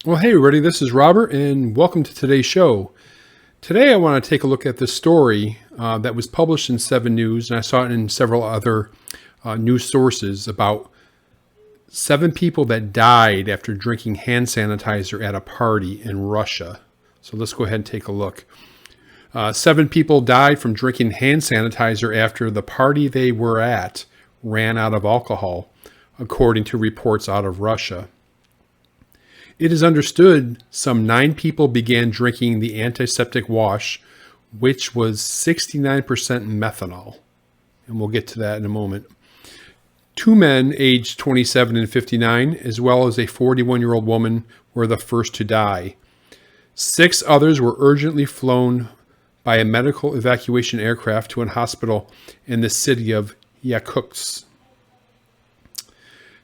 Well, hey, everybody, this is Robert, and welcome to today's show. Today, I want to take a look at this story that was published in 7 News, and I saw it in several other news sources about 7 people that died after drinking hand sanitizer at a party in Russia. So let's go ahead and take a look. 7 people died from drinking hand sanitizer after the party they were at ran out of alcohol, according to reports out of Russia. It is understood some 9 people began drinking the antiseptic wash, which was 69% methanol. And we'll get to that in a moment. 2 men aged 27 and 59, as well as a 41-year-old woman, were the first to die. 6 others were urgently flown by a medical evacuation aircraft to a hospital in the city of Yakutsk.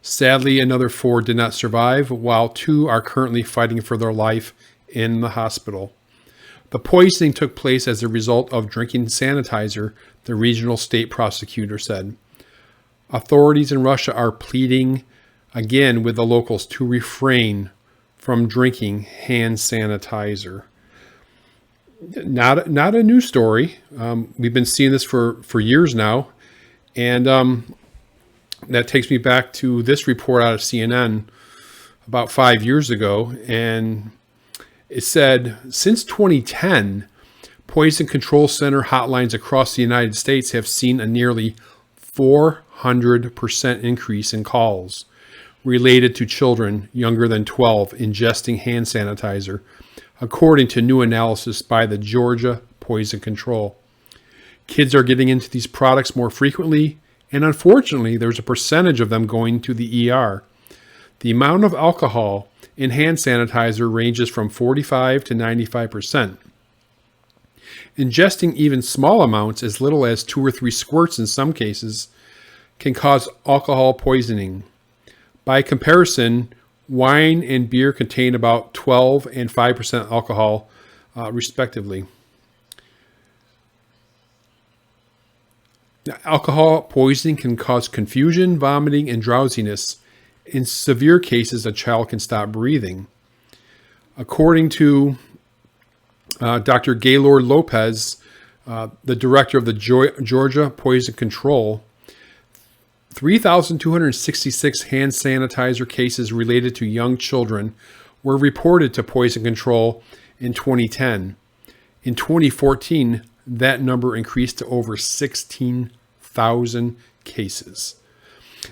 Sadly, another 4 did not survive, while 2 are currently fighting for their life in the hospital. The poisoning took place as a result of drinking sanitizer, the regional state prosecutor said. Authorities in Russia are pleading again with the locals to refrain from drinking hand sanitizer. Not a new story. We've been seeing this for years now, and that takes me back to this report out of CNN about 5 years ago. And it said, since 2010, Poison Control Center hotlines across the United States have seen a nearly 400% increase in calls related to children younger than 12 ingesting hand sanitizer, according to new analysis by the Georgia Poison Control. Kids are getting into these products more frequently, and unfortunately, there's a percentage of them going to the ER. The amount of alcohol in hand sanitizer ranges from 45 to 95%. Ingesting even small amounts, as little as 2 or 3 squirts in some cases, can cause alcohol poisoning. By comparison, wine and beer contain about 12 and 5% alcohol, respectively. Alcohol poisoning can cause confusion, vomiting, and drowsiness. In severe cases, a child can stop breathing. According to Dr. Gaylord Lopez, the director of the Georgia Poison Control, 3,266 hand sanitizer cases related to young children were reported to Poison Control in 2010. In 2014, that number increased to over 16,000 cases.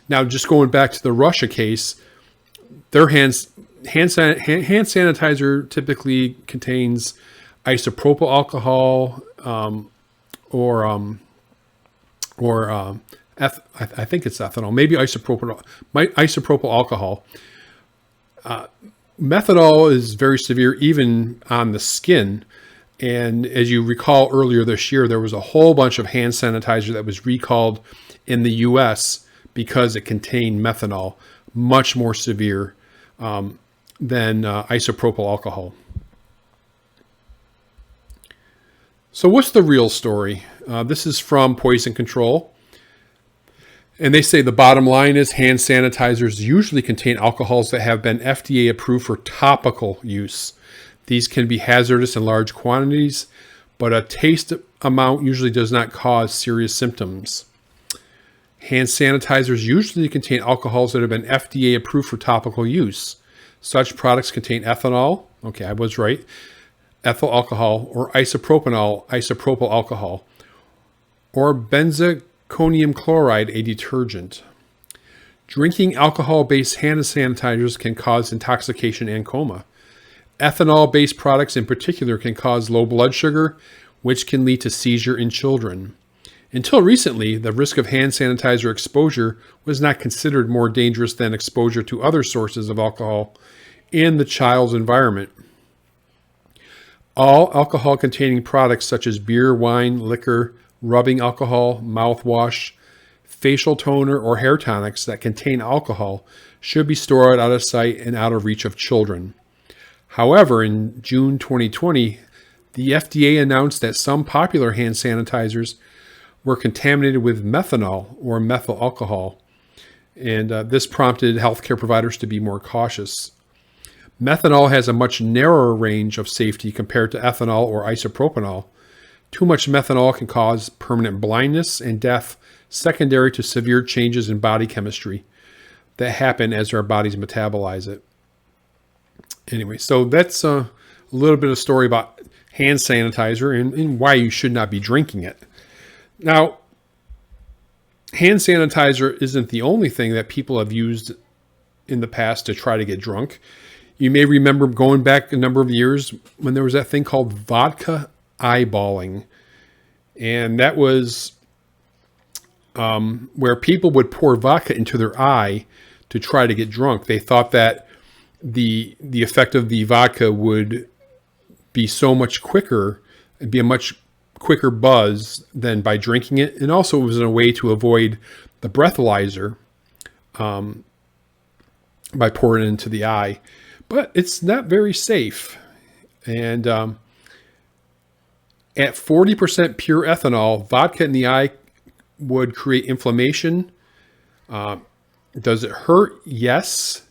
Now, just going back to the Russia case, their hand sanitizer typically contains isopropyl alcohol I think it's ethanol, maybe isopropyl alcohol. Methanol is very severe even on the skin. And as you recall earlier this year, there was a whole bunch of hand sanitizer that was recalled in the U.S. because it contained methanol, much more severe than isopropyl alcohol. So what's the real story? This is from Poison Control. And they say the bottom line is hand sanitizers usually contain alcohols that have been FDA approved for topical use. These can be hazardous in large quantities, but a taste amount usually does not cause serious symptoms. Hand sanitizers usually contain alcohols that have been FDA approved for topical use. Such products contain ethanol, okay, I was right, ethyl alcohol, or isopropyl alcohol, or benzalkonium chloride, a detergent. Drinking alcohol-based hand sanitizers can cause intoxication and coma. Ethanol-based products in particular can cause low blood sugar, which can lead to seizure in children. Until recently, the risk of hand sanitizer exposure was not considered more dangerous than exposure to other sources of alcohol in the child's environment. All alcohol-containing products such as beer, wine, liquor, rubbing alcohol, mouthwash, facial toner, or hair tonics that contain alcohol should be stored out of sight and out of reach of children. However, in June 2020, the FDA announced that some popular hand sanitizers were contaminated with methanol or methyl alcohol, and this prompted healthcare providers to be more cautious. Methanol has a much narrower range of safety compared to ethanol or isopropanol. Too much methanol can cause permanent blindness and death secondary to severe changes in body chemistry that happen as our bodies metabolize it. Anyway, so that's a little bit of story about hand sanitizer and why you should not be drinking it. Now, hand sanitizer isn't the only thing that people have used in the past to try to get drunk. You may remember going back a number of years when there was that thing called vodka eyeballing. And that was where people would pour vodka into their eye to try to get drunk. They thought that the effect of the vodka would be so much quicker, it'd be a much quicker buzz than by drinking it. And also it was a way to avoid the breathalyzer by pouring it into the eye. But it's not very safe. And at 40% pure ethanol, vodka in the eye would create inflammation. Does it hurt? Yes.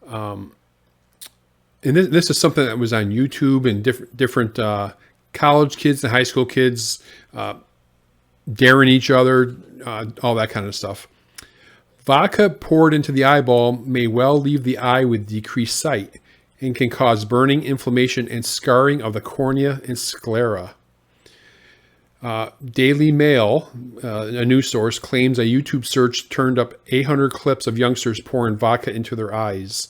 And this is something that was on YouTube, and different college kids and high school kids daring each other, all that kind of stuff. Vodka poured into the eyeball may well leave the eye with decreased sight and can cause burning, inflammation, and scarring of the cornea and sclera. Daily Mail, a news source, claims a YouTube search turned up 800 clips of youngsters pouring vodka into their eyes.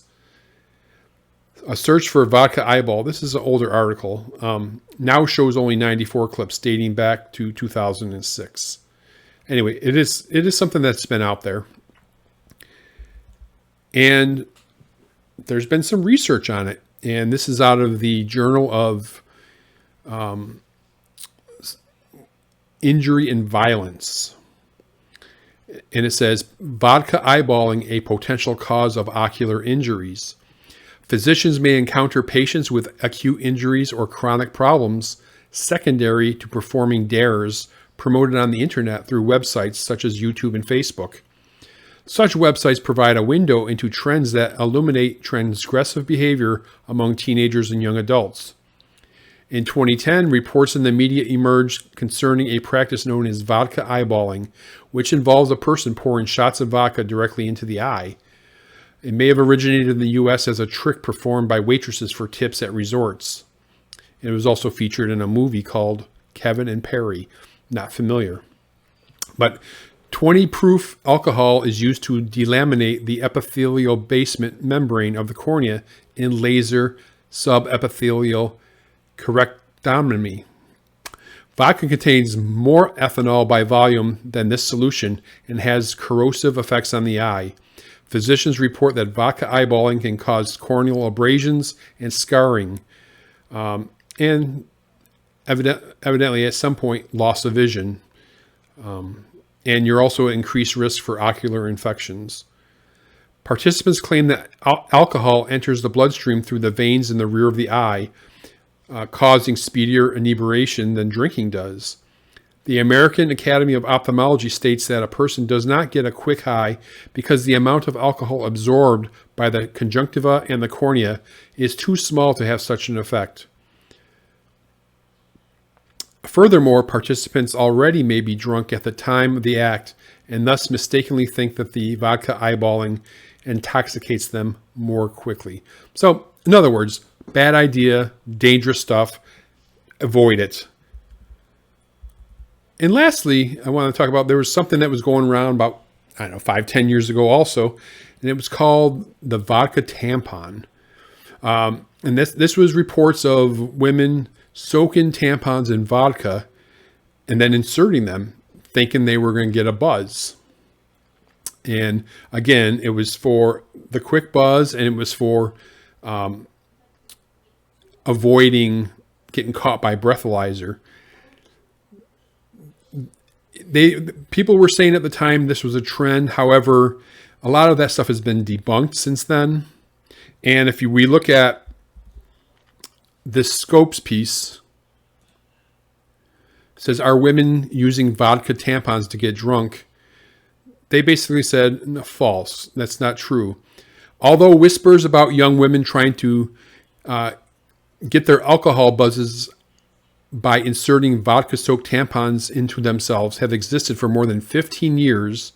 A search for vodka eyeball, this is an older article, now shows only 94 clips dating back to 2006. Anyway, it is something that's been out there. And there's been some research on it. And this is out of the Journal of Injury and Violence. And it says, vodka eyeballing a potential cause of ocular injuries. Physicians may encounter patients with acute injuries or chronic problems secondary to performing dares promoted on the internet through websites such as YouTube and Facebook. Such websites provide a window into trends that illuminate transgressive behavior among teenagers and young adults. In 2010, reports in the media emerged concerning a practice known as vodka eyeballing, which involves a person pouring shots of vodka directly into the eye. It may have originated in the U.S. as a trick performed by waitresses for tips at resorts. It was also featured in a movie called Kevin and Perry. Not familiar. But 20-proof alcohol is used to delaminate the epithelial basement membrane of the cornea in laser subepithelial correctomy. Vodka contains more ethanol by volume than this solution and has corrosive effects on the eye. Physicians report that vodka eyeballing can cause corneal abrasions and scarring, and evidently at some point loss of vision. And you're also at increased risk for ocular infections. Participants claim that alcohol enters the bloodstream through the veins in the rear of the eye, causing speedier inebriation than drinking does. The American Academy of Ophthalmology states that a person does not get a quick high because the amount of alcohol absorbed by the conjunctiva and the cornea is too small to have such an effect. Furthermore, participants already may be drunk at the time of the act and thus mistakenly think that the vodka eyeballing intoxicates them more quickly. So, in other words, bad idea, dangerous stuff, avoid it. And lastly, I want to talk about, there was something that was going around about, 5-10 years ago also, and it was called the Vodka Tampon. And this was reports of women soaking tampons in vodka and then inserting them, thinking they were going to get a buzz. And again, it was for the quick buzz, and it was for avoiding getting caught by breathalyzer. People were saying at the time this was a trend. However, a lot of that stuff has been debunked since then. And if we look at this Scopes piece, it says, are women using vodka tampons to get drunk? They basically said, no, false. That's not true. Although whispers about young women trying to get their alcohol buzzes by inserting vodka-soaked tampons into themselves have existed for more than 15 years,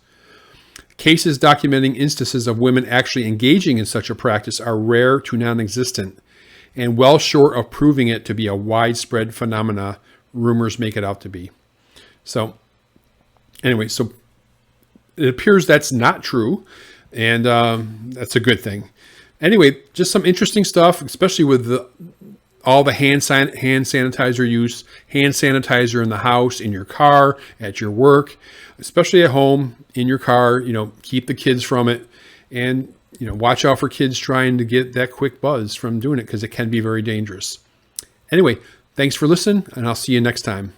cases documenting instances of women actually engaging in such a practice are rare to non-existent, and well short of proving it to be a widespread phenomena rumors make it out to be. So anyway, so it appears that's not true, and that's a good thing. Anyway, just some interesting stuff, especially with all the hand sanitizer use, hand sanitizer in the house, in your car, at your work, especially at home, in your car. Keep the kids from it, and watch out for kids trying to get that quick buzz from doing it, because it can be very dangerous. Anyway, thanks for listening, and I'll see you next time.